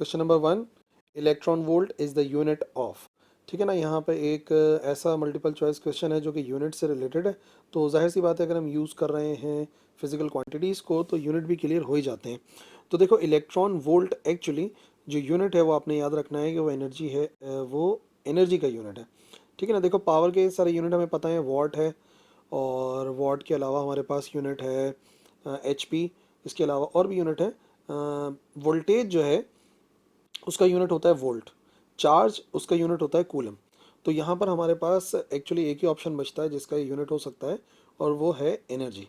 Question number 1, electron volt is the unit of. ठीक है ना, यहाँ पे एक ऐसा मल्टीपल चॉइस क्वेश्चन है जो कि यूनिट से रिलेटेड है। तो जाहिर सी बात है, अगर हम यूज़ कर रहे हैं फिजिकल क्वांटिटीज़ को तो यूनिट भी क्लियर हो ही जाते हैं। तो देखो, इलेक्ट्रॉन वोल्ट एक्चुअली जो यूनिट है वो आपने याद रखना है कि वो एनर्जी है, वो एनर्जी का यूनिट है। ठीक है ना। देखो, पावर के सारे यूनिट हमें पता है, वॉट है, और वॉट के अलावा हमारे पास यूनिट है HP। इसके अलावा और भी यूनिट है। वोल्टेज जो है उसका यूनिट होता है वोल्ट। चार्ज उसका यूनिट होता है कूलम। तो यहाँ पर हमारे पास एक्चुअली एक ही ऑप्शन बचता है जिसका यूनिट हो सकता है, और वो है एनर्जी।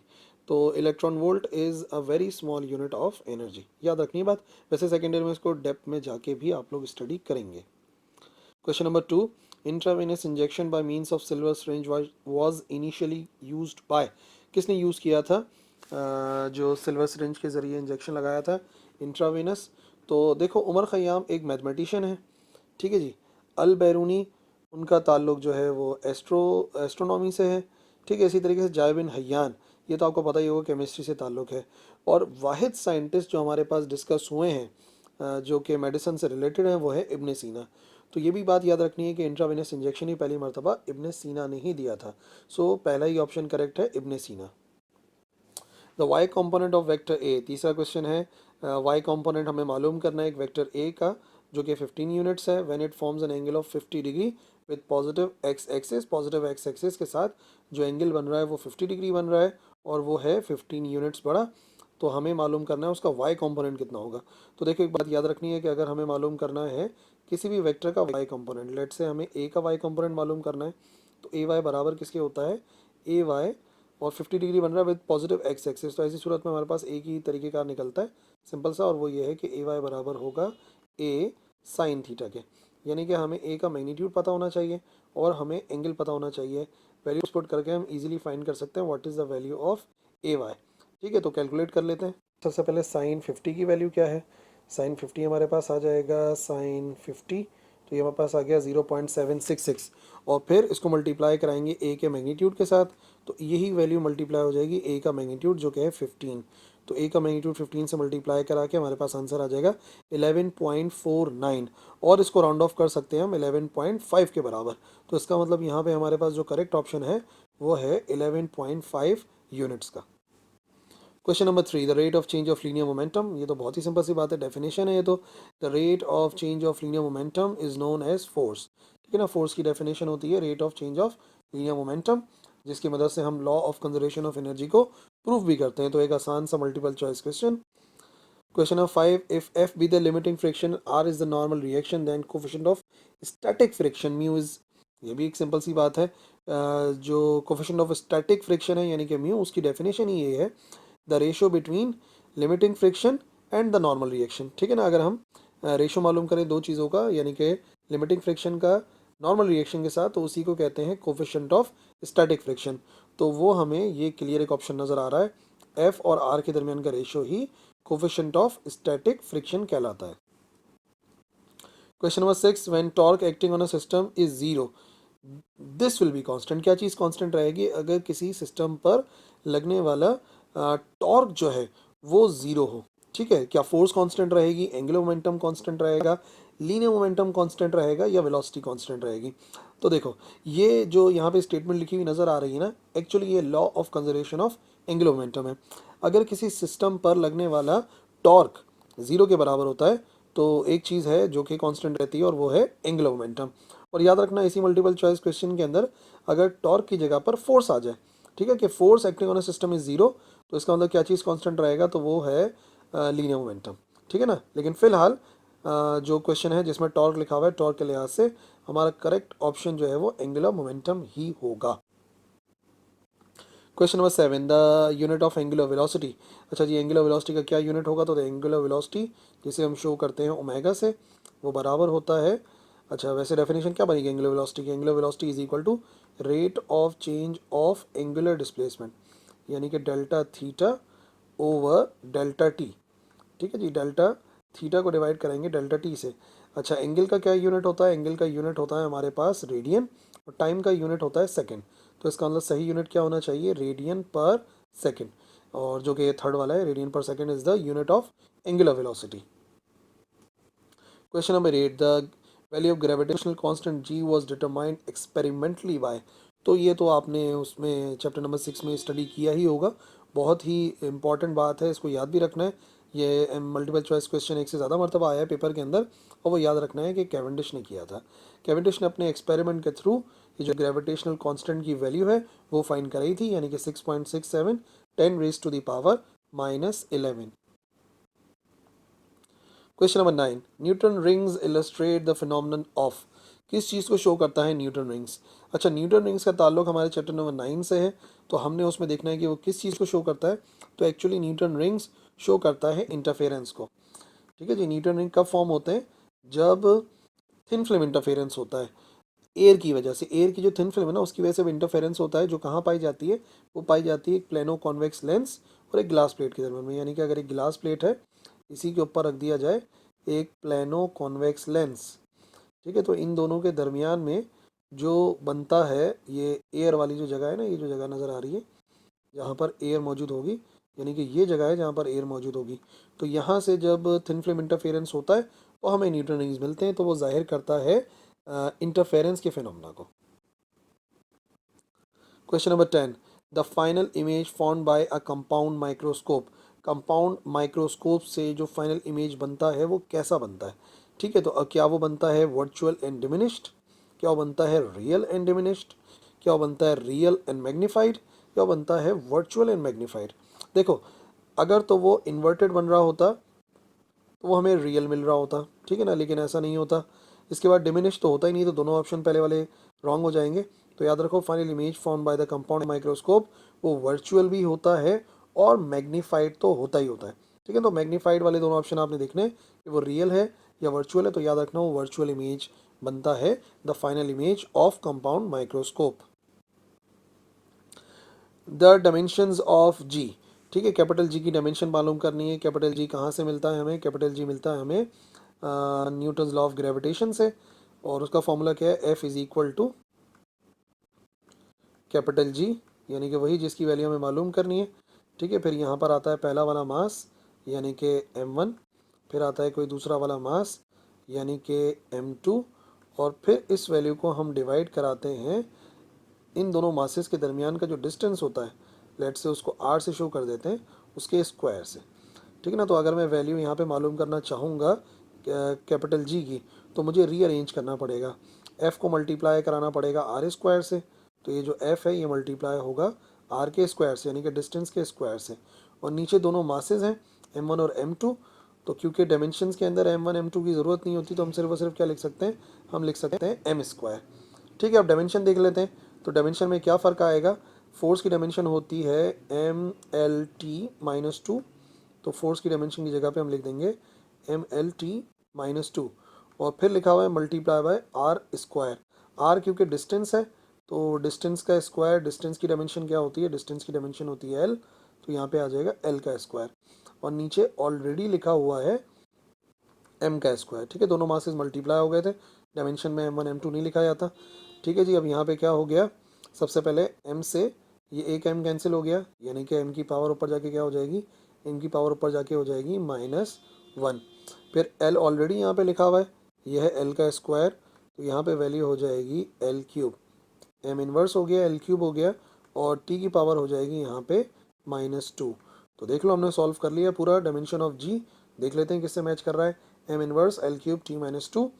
तो electron volt is a very small unit of energy, याद रखनी बात। वैसे सेकेंड ईयर में इसको डेप्थ में जाके भी आप लोग स्टडी करेंगे। Question number 2, intravenous injection by means of silver syringe was initially used by. किसने यूज़ किया था जो सिल्वर सिरिंज के ज़रिए इंजेक्शन लगाया था इंट्रावेनस? तो देखो, उमर ख़याम एक मैथमेटिशियन है। ठीक है जी। अल बैरूनी, उनका ताल्लुक जो है वो एस्ट्रोनॉमी से है। ठीक है। इसी तरीके से जाय बिन हयान, ये तो आपको पता ही होगा, केमिस्ट्री से ताल्लुक है। और वाहिद साइंटिस्ट जो हमारे पास डिस्कस हुए हैं जो कि मेडिसिन से रिलेटेड हैं, वो है इब्ने सीना। तो ये भी बात याद रखनी है कि इंट्रावेनस इंजेक्शन ही पहली मरतबा इब्ने सीना ने ही दिया था। सो पहला ही ऑप्शन करेक्ट है, Ibn Sina. The y component of vector A, तीसरा क्वेश्चन है। वाई कॉम्पोनेंट हमें मालूम करना है एक वेक्टर ए का, जो कि 15 यूनिट्स है। When it forms an angle of 50 degree with positive x axis, positive x axis के साथ जो एंगल बन रहा है वो 50 डिग्री बन रहा है, और वो है 15 यूनिट्स बड़ा। तो हमें मालूम करना है उसका वाई कॉम्पोनेंट कितना होगा। तो देखो, एक बात याद रखनी है कि अगर हमें मालूम करना है किसी भी वेक्टर का वाई कॉम्पोनेंट, लेट से हमें ए का वाई कॉम्पोनेंट मालूम करना है, तो ए वाई बराबर किसके होता है, ए वाई, और 50 डिग्री बन रहा है विद पॉजिटिव एक्स एक्सिस। तो ऐसी सूरत में हमारे पास एक ही तरीके का निकलता है, सिंपल सा, और वो ये है कि ए वाई बराबर होगा ए साइन थीटा के। यानी कि हमें ए का मैग्नीट्यूड पता होना चाहिए और हमें एंगल पता होना चाहिए। वैल्यूज पुट करके हम इजीली फाइंड कर सकते हैं what is the value of A y. ठीक है, तो कैलकुलेट कर लेते हैं। सबसे पहले साइन 50 की वैल्यू क्या है? साइन 50 हमारे पास आ जाएगा साइन 50, तो ये हमारे पास आ गया 0.766, और फिर इसको मल्टीप्लाई कराएंगे ए के मैग्नीट्यूड के साथ, तो यही वैल्यू मल्टीप्लाई हो जाएगी ए का मैग्नीट्यूड जो कि है 15। तो ए का मैग्नीट्यूड 15 से मल्टीप्लाई करा के हमारे पास आंसर आ जाएगा 11.49, और इसको राउंड ऑफ कर सकते हैं हम 11.5 के बराबर। तो इसका मतलब यहाँ पे हमारे पास जो करेक्ट ऑप्शन है वो है 11.5 यूनिट्स का। Question number 3, the rate of change of linear momentum. ये तो बहुत ही सिंपल सी बात है, डेफिनेशन है ये तो। The rate of change of linear momentum is known as force. ठीक है ना, फोर्स की डेफिनेशन होती है rate of change of linear momentum, जिसकी मदद से हम law of conservation of energy को प्रूव भी करते हैं। तो एक आसान सा multiple choice question. Question number 5, if F be the limiting friction, R is the normal reaction, then coefficient of static friction mu is. ये भी एक सिंपल सी बात है। जो कोफिशिएंट ऑफ स्टैटिक फ्रिक्शन है यानी कि म्यू, उसकी डेफिनेशन ही ये है, the ratio between limiting friction and the normal reaction. ठीक है ना, अगर हम रेशो मालूम करें दो चीज़ों का, यानी कि लिमिटिंग फ्रिक्शन का नॉर्मल रिएक्शन के साथ, तो उसी को कहते हैं कोफिशिएंट ऑफ स्टैटिक फ्रिक्शन। तो वो हमें ये क्लियर एक ऑप्शन नज़र आ रहा है, एफ और आर के दरमियान का ratio he coefficient of static friction कहलाता है। Question number 6, when torque acting on a system is zero, this will be constant. क्या चीज़ कांस्टेंट रहेगी? अगर किसी सिस्टम पर लगने वाला टॉर्क जो है वो ज़ीरो हो। ठीक है, क्या फोर्स कांस्टेंट रहेगी, एंगुलर मोमेंटम कांस्टेंट रहेगा, लीनियर मोमेंटम कांस्टेंट रहेगा, या वेलोसिटी कांस्टेंट रहेगी? तो देखो, ये जो यहाँ पे स्टेटमेंट लिखी हुई नज़र आ रही है ना, एक्चुअली ये law of conservation of angular momentum है। अगर किसी सिस्टम पर लगने वाला टॉर्क ज़ीरो के बराबर होता है, तो एक चीज़ है जो कि कांस्टेंट रहती है, और वो है एंगुलर मोमेंटम। और याद रखना, इसी मल्टीपल चॉइस क्वेश्चन के अंदर अगर टॉर्क की जगह पर फोर्स आ जाए, ठीक है, कि force acting on a system is zero, तो इसका मतलब क्या चीज़ कांस्टेंट रहेगा? तो वो है लीनियर मोमेंटम। ठीक है ना। लेकिन फिलहाल जो क्वेश्चन है जिसमें टॉर्क लिखा हुआ है, टॉर्क के लिहाज से हमारा करेक्ट ऑप्शन जो है वो एंगुलर मोमेंटम ही होगा। Question number 7, the unit of angular velocity. अच्छा जी, एंगुलर वेलोसिटी का क्या यूनिट होगा? तो द एंगुलर वेलोसिटी, जिसे हम शो करते हैं ओमेगा से, वो बराबर होता है, अच्छा वैसे डेफिनेशन क्या बनेगी एंगुलर वेलोसिटी की? Angular velocity is equal to rate of change of angular displacement, यानी कि delta theta over delta t. ठीक है जी, डेल्टा थीटा को डिवाइड करेंगे डेल्टा टी से। अच्छा, एंगल का क्या यूनिट होता है? एंगल का यूनिट होता है हमारे पास रेडियन, और टाइम का यूनिट होता है सेकंड। तो इसका मतलब सही यूनिट क्या होना चाहिए? रेडियन पर सेकंड, और जो कि थर्ड वाला है, radian per second is the unit of angular velocity. Question number 8, the value of gravitational constant G was determined experimentally by. तो ये तो आपने उसमें चैप्टर नंबर 6 में स्टडी किया ही होगा, बहुत ही इंपॉर्टेंट बात है, इसको याद भी रखना है। ये मल्टीपल चॉइस क्वेश्चन एक से ज़्यादा मरतबा आया है पेपर के अंदर, और वो याद रखना है कि कैवेंडिश ने किया था। कैवेंडिश ने अपने एक्सपेरिमेंट के थ्रू ये जो ग्रेविटेशनल कांस्टेंट की वैल्यू है वो फाइंड कराई थी, यानी कि 6.67 10⁻⁻11। Question number 9, Newton rings illustrate the phenomenon of. किस चीज़ को शो करता है न्यूटन रिंग्स? अच्छा, न्यूटन रिंग्स का ताल्लुक हमारे चैप्टर नंबर 9 से है, तो हमने उसमें देखना है कि वो किस चीज़ को शो करता है। तो एक्चुअली न्यूटन रिंग्स शो करता है इंटरफेरेंस को। ठीक है जी, न्यूटन रिंग कब फॉर्म होते हैं? जब थिन फिल्म इंटरफेरेंस होता है एयर की वजह से। एयर की जो थिन फिल्म है ना, उसकी वजह से इंटरफेरेंस होता है, जो कहाँ पाई जाती है? वो पाई जाती है एक प्लेनो कॉन्वेक्स लेंस और एक ग्लास प्लेट के दरम्यान में। यानी कि अगर एक ग्लास प्लेट है, इसी के ऊपर रख दिया जाए एक प्लेनो कॉन्वेक्स लेंस, ठीक है, तो इन दोनों के दरमियान में जो बनता है ये एयर वाली जो जगह है ना, ये जो जगह नज़र आ रही है जहाँ पर एयर मौजूद होगी, यानी कि ये जगह है जहाँ पर एयर मौजूद होगी, तो यहाँ से जब थिन फिल्म इंटरफेरेंस होता है तो हमें न्यूटन रिंग्स मिलते हैं। तो वो जाहिर करता है इंटरफेरेंस के फिनोमेना को। Question number 10, the final image form by a compound microscope. Compound microscope से जो फाइनल इमेज बनता है वो कैसा बनता है? ठीक है, तो क्या वो बनता है वर्चुअल एंड डिमिनिश्ड, क्या वो बनता है रियल एंड डिमिनिश्ड, क्या वो बनता है रियल एंड मैग्नीफाइड, क्या वो बनता है वर्चुअल एंड मैग्नीफाइड? देखो, अगर तो वो इन्वर्टेड बन रहा होता तो वो हमें रियल मिल रहा होता, ठीक है ना, लेकिन ऐसा नहीं होता। इसके बाद डिमिनिश तो होता ही नहीं, तो दोनों ऑप्शन पहले वाले रॉन्ग हो जाएंगे। तो याद रखो, final image form by the compound microscope वो वर्चुअल भी होता है और मैग्नीफाइड तो होता ही होता है। ठीक है, तो मैग्नीफाइड वाले दोनों ऑप्शन आपने देखने हैं कि वो रियल है या वर्चुअल है, तो याद रखना वो वर्चुअल इमेज बनता है the final image of compound microscope. The dimensions of G. ठीक है, कैपिटल जी की डायमेंशन मालूम करनी है। कैपिटल जी कहाँ से मिलता है हमें? कैपिटल जी मिलता है हमें न्यूटन्स लॉ ऑफ ग्रेविटेशन से, और उसका फॉर्मूला क्या है? F is equal to capital G, यानी कि वही जिसकी वैल्यू हमें मालूम करनी है। ठीक है, फिर यहाँ पर आता है पहला वाला मास यानी कि m1, फिर आता है कोई दूसरा वाला मास यानी कि m2, और फिर इस वैल्यू को हम डिवाइड कराते हैं इन दोनों मासेस के दरमियान का जो डिस्टेंस होता है, लेट से उसको r से शो कर देते हैं, उसके स्क्वायर से। ठीक है ना, तो अगर मैं वैल्यू यहाँ पे मालूम करना चाहूँगा कैपिटल जी की, तो मुझे रीअरेंज करना पड़ेगा। f को मल्टीप्लाई कराना पड़ेगा r स्क्वायर से, तो ये जो f है ये मल्टीप्लाई होगा r के स्क्वायर से, यानी कि डिस्टेंस के स्क्वायर से। और नीचे दोनों मासेस हैं m1 और m2, तो क्योंकि डायमेंशंस के अंदर m1 m2 की ज़रूरत नहीं होती, तो हम सिर्फ और सिर्फ क्या लिख सकते हैं? हम लिख सकते हैं m स्क्वायर। ठीक है, अब डायमेंशन देख लेते हैं। तो डायमेंशन में क्या फ़र्क आएगा? फोर्स की डायमेंशन होती है MLT-2, तो फोर्स की डायमेंशन की जगह पे हम लिख देंगे MLT-2, और फिर लिखा हुआ है multiply by r square. R क्योंकि डिस्टेंस है, तो डिस्टेंस का स्क्वायर, डिस्टेंस की डायमेंशन क्या होती है? डिस्टेंस की डायमेंशन होती है एल, तो यहाँ पे आ जाएगा एल का स्क्वायर, और नीचे ऑलरेडी लिखा हुआ है एम का स्क्वायर। ठीक है, दोनों मासेस मल्टीप्लाई हो गए थे, डायमेंशन में m1 m2 नहीं लिखा जाता। ठीक है जी, अब यहाँ पे क्या हो गया? सबसे पहले m से ये एक m कैंसिल हो गया, यानी कि m की पावर ऊपर जाके क्या हो जाएगी? m की पावर ऊपर जाके हो जाएगी -1। फिर l ऑलरेडी यहाँ पे लिखा हुआ है, यह है l का स्क्वायर, तो यहाँ पे वैल्यू हो जाएगी l क्यूब, m इनवर्स हो गया, l क्यूब हो गया, और t की पावर हो जाएगी यहाँ पे -2। तो देख लो, हमने सॉल्व कर लिया पूरा डायमेंशन ऑफ g। देख लेते हैं किससे मैच कर रहा है? m inverse l cube t-2।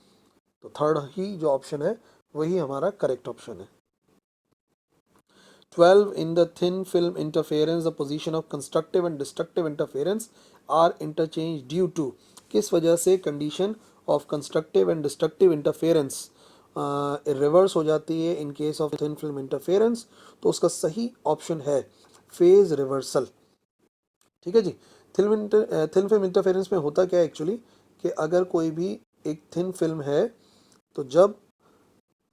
तो थर्ड ही जो ऑप्शन है वही हमारा करेक्ट ऑप्शन है। 12, in the thin film interference the position of constructive and destructive interference are interchanged due to। किस वजह से condition of constructive and destructive interference reverse हो जाती है in case of thin film interference? तो उसका सही ऑप्शन है फेज रिवर्सल। ठीक है जी, थिन फिल्म इंटरफेरेंस में होता क्या है एक्चुअली, कि अगर कोई भी एक थिन फिल्म है, तो जब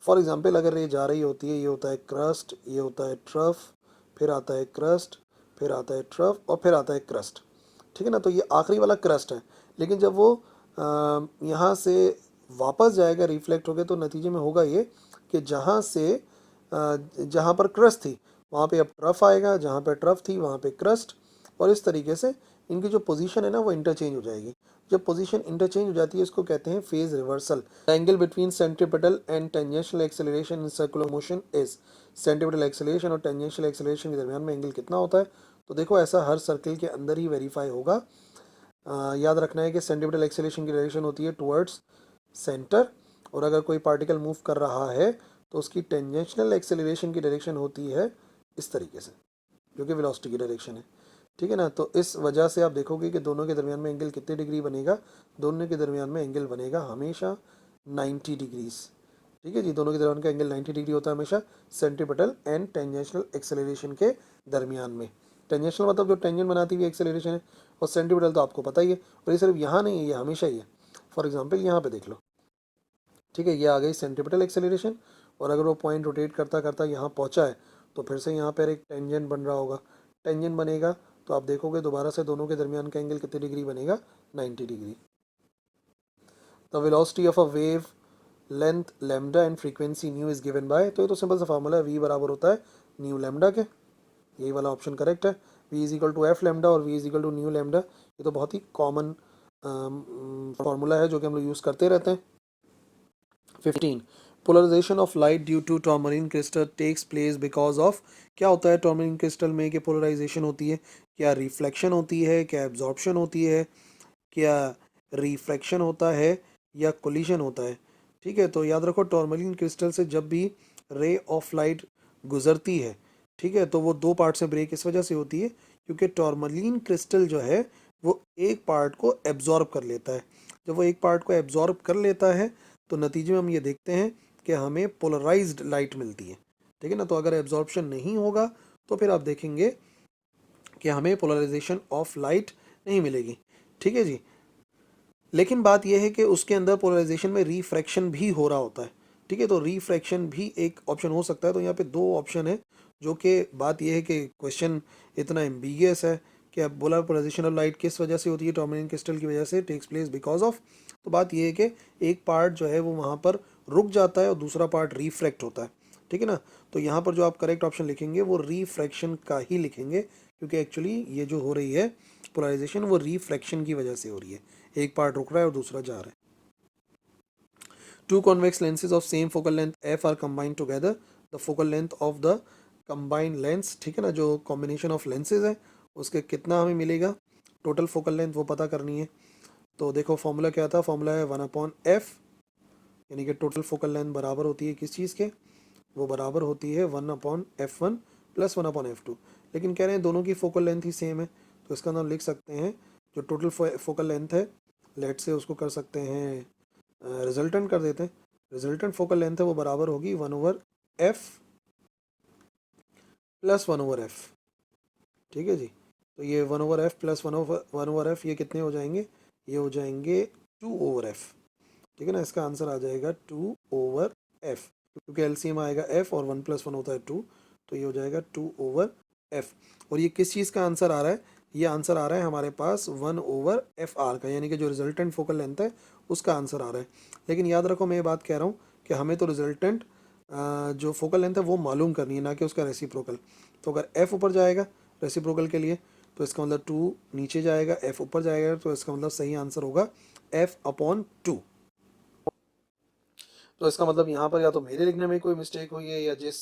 फॉर एग्जांपल अगर ये जा रही होती है, ये होता है क्रस्ट, ये होता है ट्रफ, फिर आता है क्रस्ट, फिर आता है ट्रफ, और फिर आता है क्रस्ट। ठीक है ना, तो ये आखिरी वाला क्रस्ट है, लेकिन जब वो यहाँ से वापस जाएगा रिफ्लेक्ट होकर, तो नतीजे में होगा ये कि जहाँ से जहाँ पर क्रस्ट थी वहाँ पे अब ट्रफ आएगा, जहाँ पे ट्रफ थी वहाँ पे क्रस्ट, और इस तरीके से इनकी जो पोजीशन है ना वो इंटरचेंज हो जाएगी। जब पोजीशन इंटरचेंज हो जाती है इसको कहते हैं phase reversal. Angle between centripetal and tangential acceleration in circular motion is, centripetal acceleration और टेंजेंशियल एक्सेलरेशन के दरमियान में एंगल कितना होता है? तो देखो ऐसा हर सर्किल के अंदर ही वेरीफाई होगा। याद रखना है कि सेंट्रीपिटल एक्सेलरेशन की डायरेक्शन होती है टुवर्ड्स सेंटर, और अगर कोई पार्टिकल मूव कर रहा है तो उसकी टेंजेंशियल एक्सेलरेशन की डायरेक्शन होती है इस तरीके से, जो कि वेलोसिटी की डायरेक्शन है। ठीक है ना, तो इस वजह से आप देखोगे कि दोनों के दरमियान में एंगल कितने डिग्री बनेगा? दोनों के दरमियान में एंगल बनेगा हमेशा 90 डिग्रीज। ठीक है जी, दोनों के दरमियान का एंगल 90 डिग्री होता है हमेशा सेंट्रीपिटल एंड टेंजेंशियल एक्सेलरेशन के दरमियान में। टेंजेंशियल मतलब जो टेंजेंट बनाती हुई एक्सेलरेशन है, और सेंट्रीपिटल तो आपको पता ही है, और ये सिर्फ यहाँ नहीं है, ये हमेशा ही है। फॉर एग्जाम्पल यहाँ पे देख लो, ठीक है, ये आ गई सेंट्रीपिटल एक्सेलरेशन, और अगर वो पॉइंट रोटेट करता करता यहाँ पहुँचा है तो फिर से यहाँ पर एक टेंजेंट बन रहा होगा। टेंजेंट बनेगा तो आप देखोगे दोबारा से दोनों के दरमियान का एंगल कितने डिग्री बनेगा? 90 degree. The velocity of a wave length lambda and frequency new is given by, तो ये तो सिंपल सा फार्मूला है, v बराबर होता है न्यू लैम्डा के। यही वाला ऑप्शन करेक्ट है, v is equal to F lambda और v is equal to nu lambda. ये तो बहुत ही कॉमन फार्मूला है जो कि हम लोग यूज़ करते रहते हैं। 15 polarisation of light due to tourmaline crystal takes place because of, क्या होता है टॉर्मलिन क्रिस्टल में कि पोलराइजेशन होती है? क्या रिफ्लेक्शन होती है, क्या एब्जॉर्प्शन होती है, क्या रिफ्रैक्शन होता है, या कोलिशन होता है? ठीक है, तो याद रखो टॉर्मलिन क्रिस्टल से जब भी रे ऑफ लाइट गुजरती है, ठीक है, तो वो दो पार्ट से ब्रेक इस वजह से होती है क्योंकि टॉर्मलिन क्रिस्टल जो है वो एक पार्ट को एब्जॉर्ब कर लेता है। जब वो एक पार्ट को एब्जॉर्ब कर लेता है तो नतीजे में हम ये देखते हैं कि हमें पोलराइज्ड लाइट मिलती है। ठीक है ना, तो अगर एब्जॉर्प्शन नहीं होगा तो फिर आप देखेंगे कि हमें पोलराइजेशन ऑफ लाइट नहीं मिलेगी। ठीक है जी, लेकिन बात यह है कि उसके अंदर पोलराइजेशन में रिफ्रैक्शन भी हो रहा होता है। ठीक है, तो रिफ्रैक्शन भी एक ऑप्शन हो सकता है। तो यहाँ पे दो ऑप्शन है, जो कि बात यह है कि क्वेश्चन इतना एम्बिगियस है कि अब बोला पोलराइजेशन ऑफ लाइट किस वजह से होती है? टॉर्मलिन क्रिस्टल की वजह से, टेक्स प्लेस बिकॉज ऑफ। तो बात यह है कि एक पार्ट जो है वो वहाँ पर रुक जाता है और दूसरा पार्ट रिफ्रैक्ट होता है। ठीक है ना, तो यहाँ पर जो आप करेक्ट ऑप्शन लिखेंगे वो रिफ्रैक्शन का ही लिखेंगे, क्योंकि एक्चुअली ये जो हो रही है पोलराइजेशन वो रिफ्रैक्शन की वजह से हो रही है, एक पार्ट रुक रहा है और दूसरा जा रहा है। Two convex lenses of same focal length F are combined together, the focal length of the combined lens. ठीक है ना, जो कॉम्बिनेशन ऑफ लेंसेज है उसके कितना हमें मिलेगा? टोटल फोकल लेंथ वो पता करनी है। तो देखो फॉर्मूला क्या था? फॉर्मूला है 1/f, यानी कि टोटल फोकल लेंथ बराबर होती है किस चीज़ के? वो बराबर होती है 1/f1 प्लस 1/f2। लेकिन कह रहे हैं दोनों की फोकल लेंथ ही सेम है, तो इसका नाम लिख सकते हैं जो टोटल फोकल लेंथ है, लेट से उसको कर सकते हैं रिजल्टेंट कर देते हैं। रिजल्टेंट फोकल लेंथ है वो बराबर होगी 1/f प्लस 1/f। ठीक है जी, तो ये 1/f प्लस 1/f ये कितने हो जाएंगे? ये हो जाएंगे 2/f। ठीक है ना, इसका आंसर आ जाएगा 2/f, क्योंकि एलसीएम आएगा f और 1 + 1 होता है 2, तो ये हो जाएगा 2/f। और ये किस चीज़ का आंसर आ रहा है? ये आंसर आ रहा है हमारे पास 1/fr का, यानी कि जो रिजल्टेंट फोकल लेंथ है उसका आंसर आ रहा है। लेकिन याद रखो मैं ये बात कह रहा हूँ कि हमें तो रिजल्टेंट जो फोकल लेंथ है वो मालूम करनी है, ना कि उसका रेसिप्रोकल। तो अगर f ऊपर जाएगा रेसिप्रोकल के लिए तो इसका मतलब 2 नीचे जाएगा, f ऊपर जाएगा, तो इसका मतलब सही आंसर होगा f/2। तो इसका मतलब यहाँ पर या तो मेरे लिखने में कोई मिस्टेक हुई है, या जिस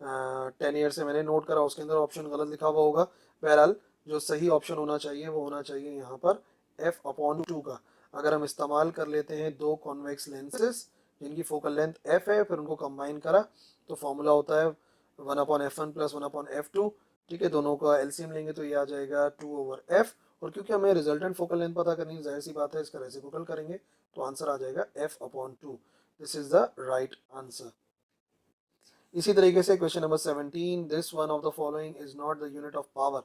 10 ईयर से मैंने नोट करा उसके अंदर ऑप्शन गलत लिखा हुआ होगा। बहरहाल जो सही ऑप्शन होना चाहिए वो होना चाहिए यहाँ पर f/2 का। अगर हम इस्तेमाल कर लेते हैं दो कॉन्वेक्स लेंसेज जिनकी फोकल लेंथ f है, फिर उनको कंबाइन करा, तो फॉर्मूला होता है 1/f1 प्लस 1/f2। ठीक है, दोनों का एलसीएम लेंगे तो ये आ जाएगा 2/f, और क्योंकि हमें रिजल्टेंट फोकल लेंथ पता करनी है, जाहिर सी बात है इसका रेसिप्रोकल करेंगे तो आंसर आ जाएगा f/2। This is the right answer. इसी तरीके से question number 17, this one of the following is not the unit of power.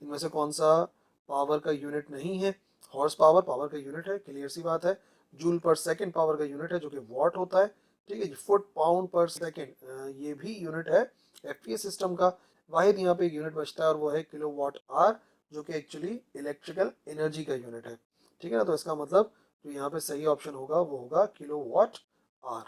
इनमें से कौन सा पावर का यूनिट नहीं है? हॉर्स पावर पावर का यूनिट है, क्लियर सी बात है। जूल पर सेकंड पावर का यूनिट है जो कि वॉट होता है। ठीक है जी, फुट पाउंड पर सेकंड ये भी यूनिट है एफपीएस सिस्टम का। वाहिद यहाँ पे एक यूनिट बचता है और वो है किलो वाट आर, जो कि एक्चुअली इलेक्ट्रिकल एनर्जी का यूनिट है। ठीक है ना, तो इसका मतलब जो यहाँ पे सही ऑप्शन होगा वो होगा किलो वाट आर।